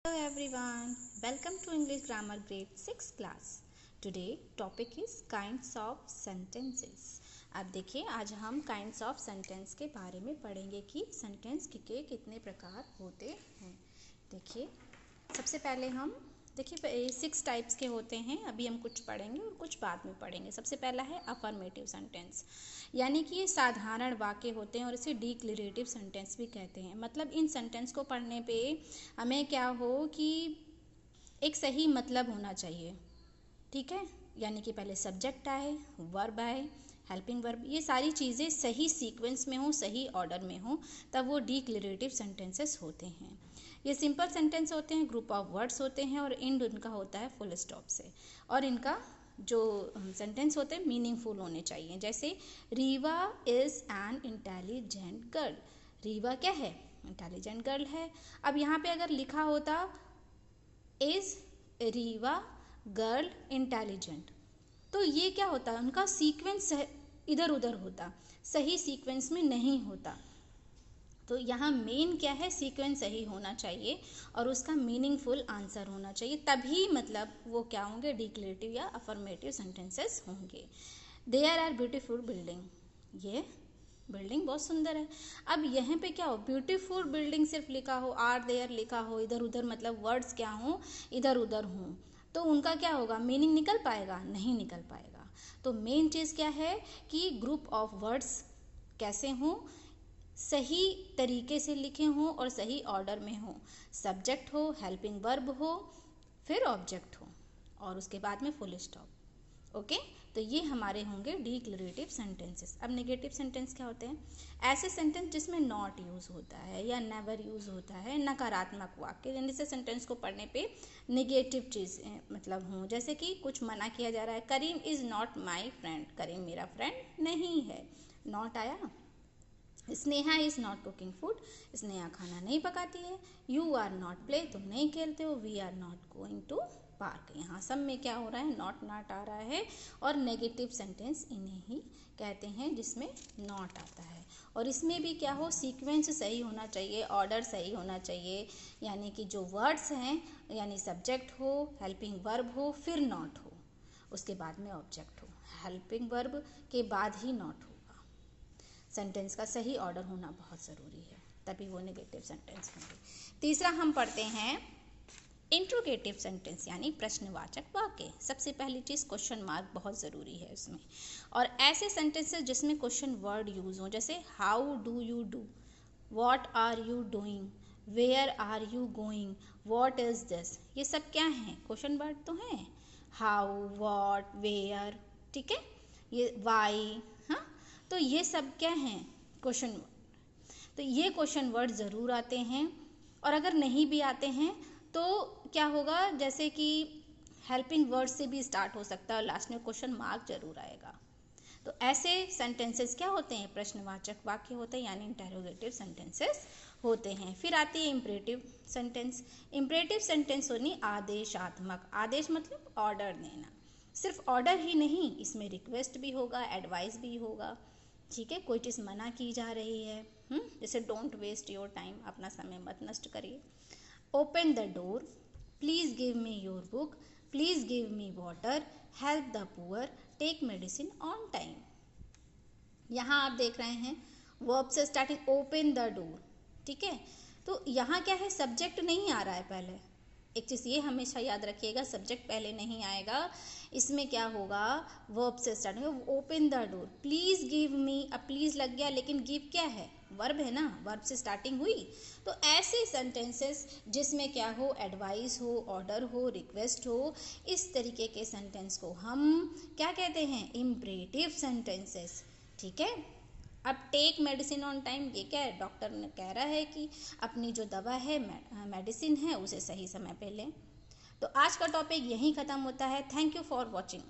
Hello everyone, welcome to English Grammar Grade 6 class. Today topic is kinds of sentences. अब देखिए आज हम kinds of sentence के बारे में पढ़ेंगे कि सेंटेंस के कितने प्रकार होते हैं. देखिए सबसे पहले हम देखिए 6 टाइप्स के होते हैं. अभी हम कुछ पढ़ेंगे और कुछ बाद में पढ़ेंगे. सबसे पहला है अफर्मेटिव सेंटेंस, यानी कि ये साधारण वाक्य होते हैं और इसे डिक्लेरेटिव सेंटेंस भी कहते हैं. मतलब इन सेंटेंस को पढ़ने पे हमें क्या हो कि एक सही मतलब होना चाहिए. ठीक है, यानी कि पहले सब्जेक्ट आए, वर्ब आए, हेल्पिंग वर्ब, ये सारी चीज़ें सही सीक्वेंस में हो, सही ऑर्डर में हो, तब वो डिक्लेरेटिव सेंटेंसेस होते हैं. ये सिंपल सेंटेंस होते हैं, ग्रुप ऑफ वर्ड्स होते हैं और एंड उनका होता है फुल स्टॉप से. और इनका जो सेंटेंस होते हैं मीनिंगफुल होने चाहिए. जैसे Rewa is an intelligent girl. Rewa क्या है? इंटेलिजेंट गर्ल है. अब यहाँ पे अगर लिखा होता इज़ रीवा गर्ल इंटेलिजेंट, तो ये क्या होता है, उनका सीक्वेंस इधर उधर होता, सही सीक्वेंस में नहीं होता. तो यहाँ मेन क्या है, सीक्वेंस सही होना चाहिए और उसका मीनिंगफुल आंसर होना चाहिए, तभी मतलब वो क्या होंगे, डिक्लेरेटिव या अफर्मेटिव सेंटेंसेस होंगे. There are beautiful building. ये बिल्डिंग बहुत सुंदर है. अब यहाँ पे क्या हो, ब्यूटीफुल बिल्डिंग सिर्फ लिखा हो, आर देयर लिखा हो, इधर उधर मतलब वर्ड्स क्या हो, इधर उधर हों, तो उनका क्या होगा, मीनिंग निकल पाएगा? नहीं निकल पाएगा. तो मेन चीज़ क्या है कि ग्रुप ऑफ वर्ड्स कैसे हों, सही तरीके से लिखे हों और सही ऑर्डर में हो. सब्जेक्ट हो, हेल्पिंग वर्ब हो, फिर ऑब्जेक्ट हो और उसके बाद में फुल स्टॉप. ओके, तो ये हमारे होंगे डिक्लेरेटिव सेंटेंसेस. अब नेगेटिव सेंटेंस क्या होते हैं? ऐसे सेंटेंस जिसमें नॉट यूज़ होता है या नेवर यूज़ होता है, नकारात्मक वाक्य, जैसे सेंटेंस को पढ़ने पे नेगेटिव चीज़ मतलब हों. जैसे कि कुछ मना किया जा रहा है, Karim is not my friend. Karim मेरा फ्रेंड नहीं है. नॉट आया. Sneha is not cooking food. Sneha खाना नहीं पकाती है. You are not play. तुम नहीं खेलते हो. We are not going to park. यहाँ सब में क्या हो रहा है, नॉट नॉट आ रहा है. और नेगेटिव सेंटेंस इन्हें ही कहते हैं जिसमें नॉट आता है. और इसमें भी क्या हो, सीक्वेंस सही होना चाहिए, ऑर्डर सही होना चाहिए. यानी कि जो वर्ड्स हैं, यानी सब्जेक्ट हो, हेल्पिंग वर्ब हो, फिर नॉट हो, उसके बाद में ऑब्जेक्ट हो. हेल्पिंग वर्ब के बाद ही नॉट होगा. सेंटेंस का सही ऑर्डर होना बहुत ज़रूरी है, तभी वो नेगेटिव सेंटेंस होंगे. तीसरा हम पढ़ते हैं इंट्रोगेटिव सेंटेंस, यानी प्रश्नवाचक वाक्य. सबसे पहली चीज़ क्वेश्चन मार्क बहुत ज़रूरी है उसमें. और ऐसे सेंटेंसेस जिसमें क्वेश्चन वर्ड यूज़ हो, जैसे how do you do, what are you doing, where are you going, what is this. ये सब क्या हैं, क्वेश्चन वर्ड तो हैं. हाउ, वॉट, वेयर, ठीक है, ये वाई, हाँ, तो ये सब क्या हैं, क्वेश्चन वर्ड. तो ये क्वेश्चन वर्ड ज़रूर आते हैं. और अगर नहीं भी आते हैं तो क्या होगा, जैसे कि हेल्पिंग वर्ड से भी स्टार्ट हो सकता है और लास्ट में क्वेश्चन मार्क जरूर आएगा. तो ऐसे सेंटेंसेस क्या होते हैं, प्रश्नवाचक वाक्य होते हैं, यानी इंटेरोगेटिव सेंटेंसेस होते हैं. फिर आती है इम्परेटिव सेंटेंस. इम्परेटिव सेंटेंस होनी आदेशात्मक. आदेश मतलब ऑर्डर देना. सिर्फ ऑर्डर ही नहीं, इसमें रिक्वेस्ट भी होगा, एडवाइस भी होगा. ठीक है, कोई चीज़ मना की जा रही है, जैसे डोंट वेस्ट योर टाइम, अपना समय मत नष्ट करिए. Open the door, please give me your book, please give me water, help the poor, take medicine on time. यहाँ आप देख रहे हैं वर्ब से स्टार्टिंग, ओपन द डोर. ठीक है, तो यहाँ क्या है, सब्जेक्ट नहीं आ रहा है पहले. एक चीज़ ये हमेशा याद रखिएगा, सब्जेक्ट पहले नहीं आएगा. इसमें क्या होगा, वर्ब से स्टार्ट होगा. Open the door, please give मी. अब प्लीज़ लग गया, लेकिन गिव क्या है, वर्ब है ना, वर्ब से स्टार्टिंग हुई. तो ऐसे सेंटेंसेस जिसमें क्या हो, एडवाइस हो, ऑर्डर हो, रिक्वेस्ट हो, इस तरीके के सेंटेंस को हम क्या कहते हैं, इम्परेटिव सेंटेंसेस. ठीक है. अब टेक मेडिसिन ऑन टाइम, ये क्या है, डॉक्टर ने कह रहा है कि अपनी जो दवा है, मेडिसिन है, उसे सही समय पे लें. तो आज का टॉपिक यहीं ख़त्म होता है. Thank you for watching.